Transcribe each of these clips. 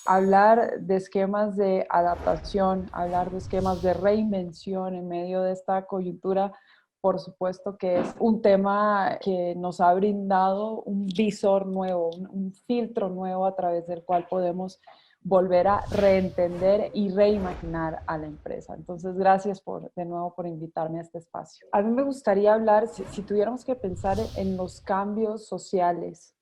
hablar de esquemas de adaptación, hablar de esquemas de reinvención en medio de esta coyuntura, por supuesto que es un tema que nos ha brindado un visor nuevo, un filtro nuevo a través del cual podemos volver a reentender y reimaginar a la empresa. Entonces, gracias de nuevo por invitarme a este espacio. A mí me gustaría hablar, si tuviéramos que pensar en los cambios sociales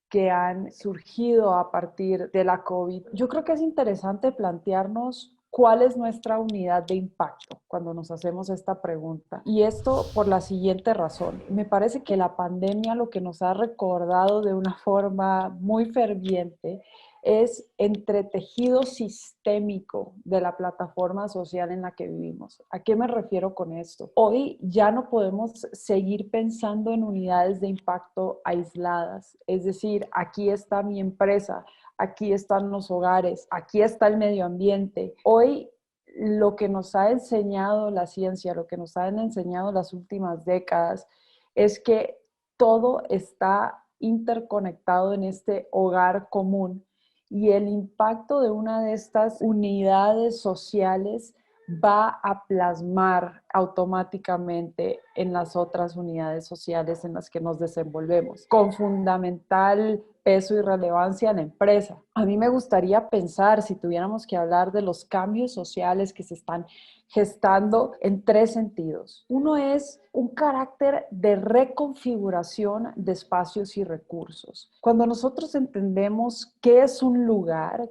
que han surgido a partir de la COVID. Yo creo que es interesante plantearnos cuál es nuestra unidad de impacto cuando nos hacemos esta pregunta. Y esto por la siguiente razón. Me parece que la pandemia lo que nos ha recordado de una forma muy ferviente es entretejido sistémico de la plataforma social en la que vivimos. ¿A qué me refiero con esto? Hoy ya no podemos seguir pensando en unidades de impacto aisladas, es decir, aquí está mi empresa, aquí están los hogares, aquí está el medio ambiente. Hoy lo que nos ha enseñado la ciencia, lo que nos han enseñado las últimas décadas, es que todo está interconectado en este hogar común y el impacto de una de estas unidades sociales va a plasmar automáticamente en las otras unidades sociales en las que nos desenvolvemos, con fundamental peso y relevancia en la empresa. A mí me gustaría pensar, si tuviéramos que hablar de los cambios sociales que se están gestando, en tres sentidos. Uno es un carácter de reconfiguración de espacios y recursos. Cuando nosotros entendemos qué es un lugar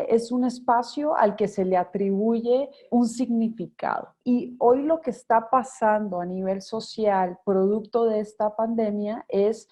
es un espacio al que se le atribuye un significado. Y hoy lo que está pasando a nivel social, producto de esta pandemia, es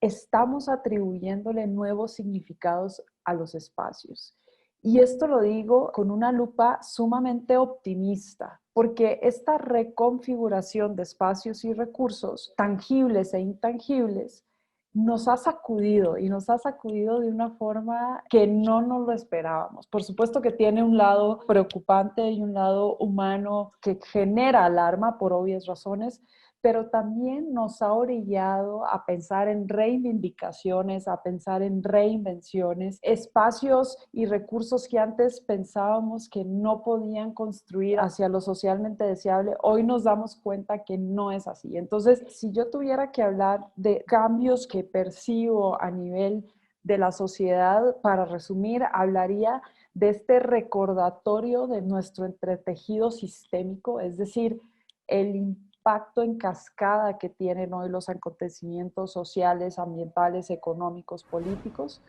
estamos atribuyéndole nuevos significados a los espacios. Y esto lo digo con una lupa sumamente optimista, porque esta reconfiguración de espacios y recursos tangibles e intangibles nos ha sacudido y nos ha sacudido de una forma que no nos lo esperábamos. Por supuesto que tiene un lado preocupante y un lado humano que genera alarma por obvias razones, pero también nos ha orillado a pensar en reivindicaciones, a pensar en reinvenciones, espacios y recursos que antes pensábamos que no podían construir hacia lo socialmente deseable, hoy nos damos cuenta que no es así. Entonces, si yo tuviera que hablar de cambios que percibo a nivel de la sociedad, para resumir, hablaría de este recordatorio de nuestro entretejido sistémico, es decir, el impacto en cascada que tienen hoy los acontecimientos sociales, ambientales, económicos, políticos.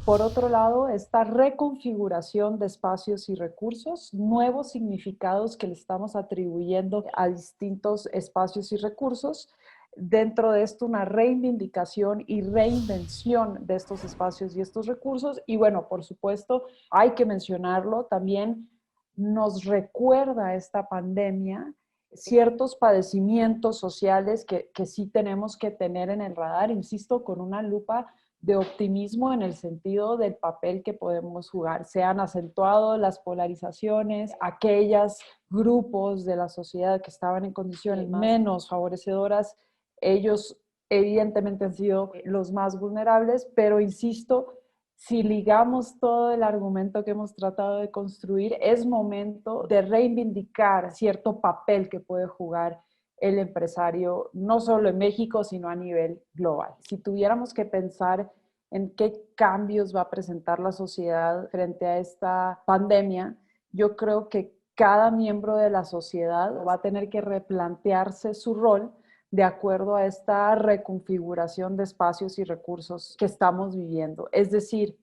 Por otro lado, esta reconfiguración de espacios y recursos, nuevos significados que le estamos atribuyendo a distintos espacios y recursos. Dentro de esto, una reivindicación y reinvención de estos espacios y estos recursos. Y bueno, por supuesto, hay que mencionarlo, también nos recuerda esta pandemia ciertos padecimientos sociales que sí tenemos que tener en el radar, insisto, con una lupa de optimismo en el sentido del papel que podemos jugar. Se han acentuado las polarizaciones, aquellos grupos de la sociedad que estaban en condiciones menos favorecedoras, ellos evidentemente han sido los más vulnerables, pero insisto, si ligamos todo el argumento que hemos tratado de construir, es momento de reivindicar cierto papel que puede jugar el empresario, no solo en México, sino a nivel global. Si tuviéramos que pensar en qué cambios va a presentar la sociedad frente a esta pandemia, yo creo que cada miembro de la sociedad va a tener que replantearse su rol de acuerdo a esta reconfiguración de espacios y recursos que estamos viviendo. Es decir,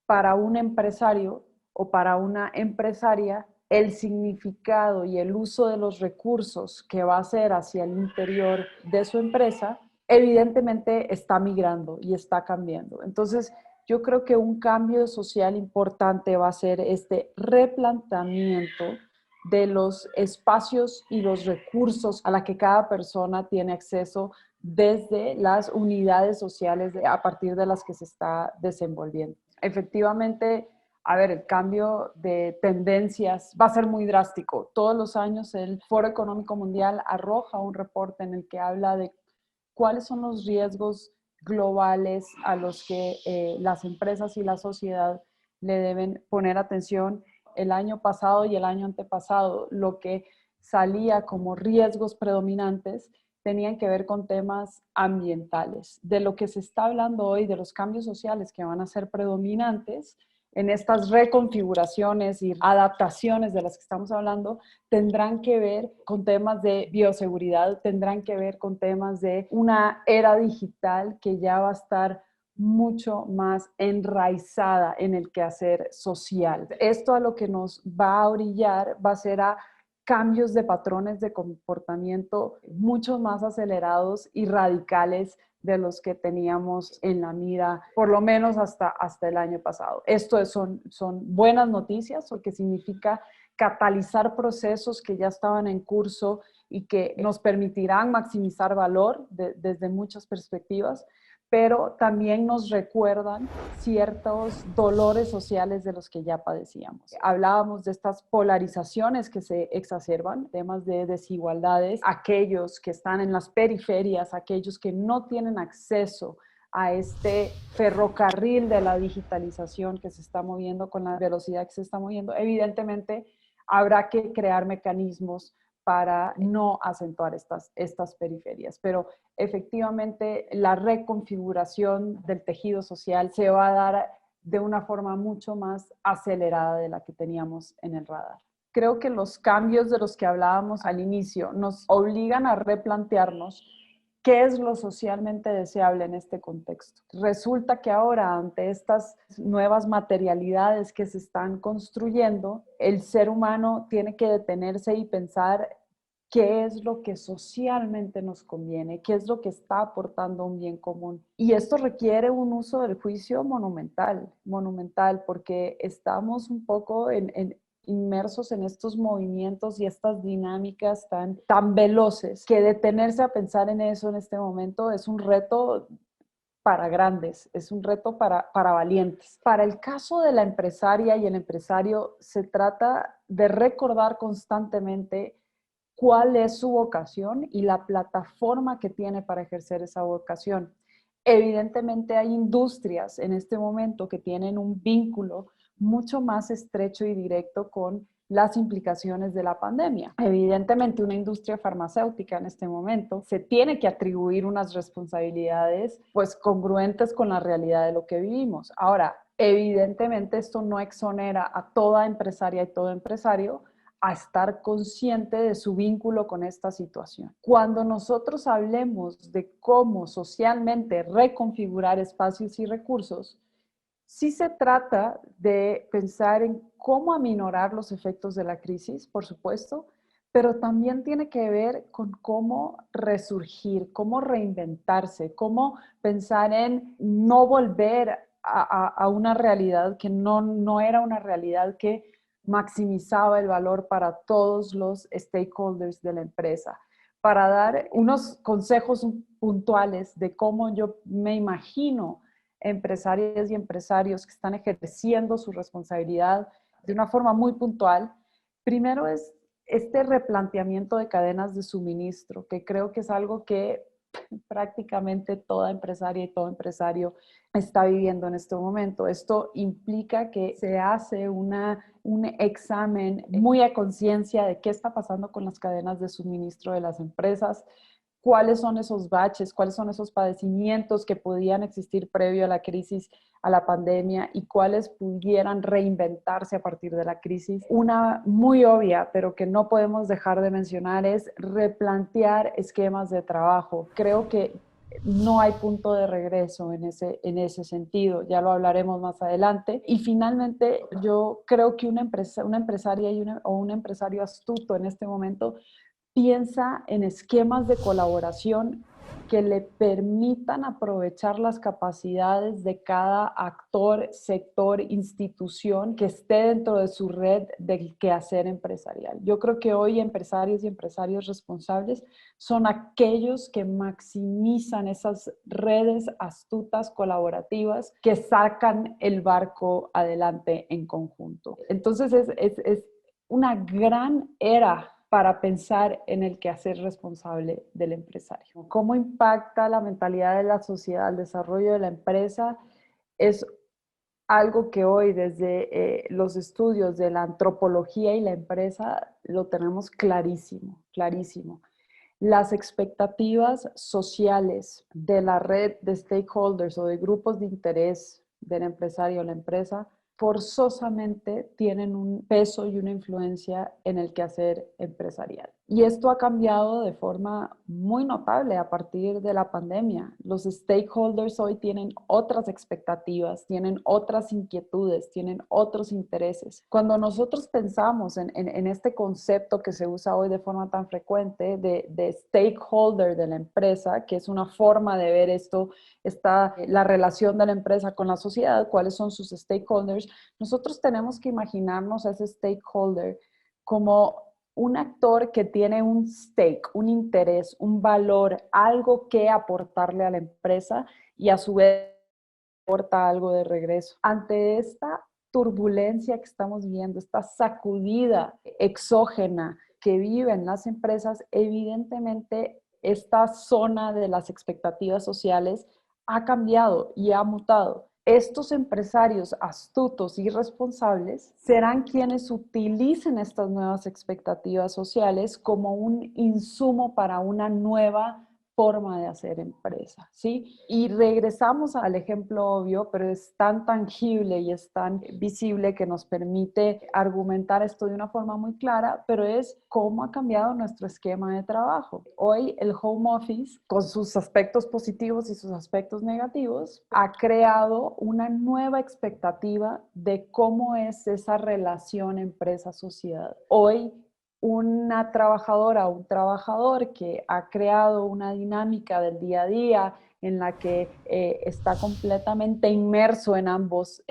para un empresario o para una empresaria, el significado y el uso de los recursos que va a hacer hacia el interior de su empresa, evidentemente está migrando y está cambiando. Entonces, yo creo que un cambio social importante va a ser este replanteamiento de los espacios y los recursos a la que cada persona tiene acceso desde las unidades sociales a partir de las que se está desenvolviendo. Efectivamente, a ver, el cambio de tendencias va a ser muy drástico. Todos los años el Foro Económico Mundial arroja un reporte en el que habla de cuáles son los riesgos globales a los que las empresas y la sociedad le deben poner atención el año pasado y el año antepasado. Lo que salía como riesgos predominantes tenían que ver con temas ambientales. De lo que se está hablando hoy, de los cambios sociales que van a ser predominantes en estas reconfiguraciones y adaptaciones de las que estamos hablando, tendrán que ver con temas de bioseguridad, tendrán que ver con temas de una era digital que ya va a estar mucho más enraizada en el quehacer social. Esto a lo que nos va a orillar va a ser a cambios de patrones de comportamiento mucho más acelerados y radicales de los que teníamos en la mira, por lo menos hasta el año pasado. Esto son buenas noticias porque significa catalizar procesos que ya estaban en curso y que nos permitirán maximizar valor desde muchas perspectivas, pero también nos recuerdan ciertos dolores sociales de los que ya padecíamos. Hablábamos de estas polarizaciones que se exacerban, temas de desigualdades, aquellos que están en las periferias, aquellos que no tienen acceso a este ferrocarril de la digitalización que se está moviendo con la velocidad que se está moviendo. Evidentemente, habrá que crear mecanismos para no acentuar estas periferias. Pero efectivamente la reconfiguración del tejido social se va a dar de una forma mucho más acelerada de la que teníamos en el radar. Creo que los cambios de los que hablábamos al inicio nos obligan a replantearnos qué es lo socialmente deseable en este contexto. Resulta que ahora, ante estas nuevas materialidades que se están construyendo, el ser humano tiene que detenerse y pensar qué es lo que socialmente nos conviene, qué es lo que está aportando un bien común. Y esto requiere un uso del juicio monumental, porque estamos un poco inmersos en estos movimientos y estas dinámicas tan veloces, que detenerse a pensar en eso en este momento es un reto para grandes, es un reto para valientes. Para el caso de la empresaria y el empresario, se trata de recordar constantemente cuál es su vocación y la plataforma que tiene para ejercer esa vocación. Evidentemente hay industrias en este momento que tienen un vínculo mucho más estrecho y directo con las implicaciones de la pandemia. Evidentemente, una industria farmacéutica en este momento se tiene que atribuir unas responsabilidades pues congruentes con la realidad de lo que vivimos. Ahora, evidentemente esto no exonera a toda empresaria y todo empresario a estar consciente de su vínculo con esta situación. Cuando nosotros hablemos de cómo socialmente reconfigurar espacios y recursos, sí se trata de pensar en cómo aminorar los efectos de la crisis, por supuesto, pero también tiene que ver con cómo resurgir, cómo reinventarse, cómo pensar en no volver a una realidad que no era una realidad que maximizaba el valor para todos los stakeholders de la empresa. Para dar unos consejos puntuales de cómo yo me imagino empresarias y empresarios que están ejerciendo su responsabilidad de una forma muy puntual. Primero es este replanteamiento de cadenas de suministro, que creo que es algo que prácticamente toda empresaria y todo empresario está viviendo en este momento. Esto implica que se hace un examen muy a conciencia de qué está pasando con las cadenas de suministro de las empresas, cuáles son esos baches, cuáles son esos padecimientos que podían existir previo a la crisis, a la pandemia, y cuáles pudieran reinventarse a partir de la crisis. Una muy obvia, pero que no podemos dejar de mencionar, es replantear esquemas de trabajo. Creo que no hay punto de regreso en ese sentido, ya lo hablaremos más adelante. Y finalmente, yo creo que una empresaria o un empresario astuto en este momento piensa en esquemas de colaboración que le permitan aprovechar las capacidades de cada actor, sector, institución que esté dentro de su red del quehacer empresarial. Yo creo que hoy empresarios y empresarios responsables son aquellos que maximizan esas redes astutas, colaborativas, que sacan el barco adelante en conjunto. Entonces es una gran era para pensar en el quehacer responsable del empresario. ¿Cómo impacta la mentalidad de la sociedad al desarrollo de la empresa? Es algo que hoy desde los estudios de la antropología y la empresa lo tenemos clarísimo, clarísimo. Las expectativas sociales de la red de stakeholders o de grupos de interés del empresario o la empresa forzosamente tienen un peso y una influencia en el quehacer empresarial. Y esto ha cambiado de forma muy notable a partir de la pandemia. Los stakeholders hoy tienen otras expectativas, tienen otras inquietudes, tienen otros intereses. Cuando nosotros pensamos en este concepto que se usa hoy de forma tan frecuente de stakeholder de la empresa, que es una forma de ver esto, está la relación de la empresa con la sociedad, cuáles son sus stakeholders, nosotros tenemos que imaginarnos a ese stakeholder como un actor que tiene un stake, un interés, un valor, algo que aportarle a la empresa y a su vez aporta algo de regreso. Ante esta turbulencia que estamos viendo, esta sacudida exógena que viven las empresas, evidentemente esta zona de las expectativas sociales ha cambiado y ha mutado. Estos empresarios astutos y responsables serán quienes utilicen estas nuevas expectativas sociales como un insumo para una nueva forma de hacer empresa, ¿sí? Y regresamos al ejemplo obvio, pero es tan tangible y es tan visible que nos permite argumentar esto de una forma muy clara, pero es cómo ha cambiado nuestro esquema de trabajo. Hoy el home office, con sus aspectos positivos y sus aspectos negativos, ha creado una nueva expectativa de cómo es esa relación empresa-sociedad. Hoy una trabajadora o un trabajador que ha creado una dinámica del día a día en la que está completamente inmerso en ambos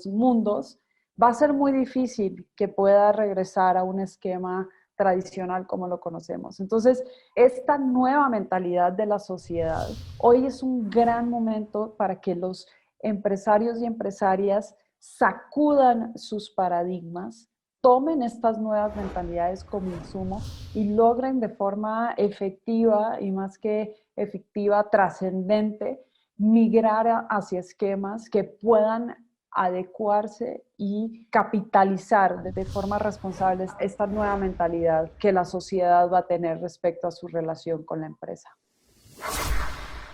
mundos, va a ser muy difícil que pueda regresar a un esquema tradicional como lo conocemos. Entonces, esta nueva mentalidad de la sociedad, hoy es un gran momento para que los empresarios y empresarias sacudan sus paradigmas, tomen estas nuevas mentalidades como insumo y logren de forma efectiva y más que efectiva, trascendente, migrar hacia esquemas que puedan adecuarse y capitalizar de forma responsable esta nueva mentalidad que la sociedad va a tener respecto a su relación con la empresa.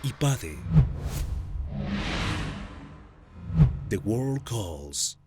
IPADE. The World Calls.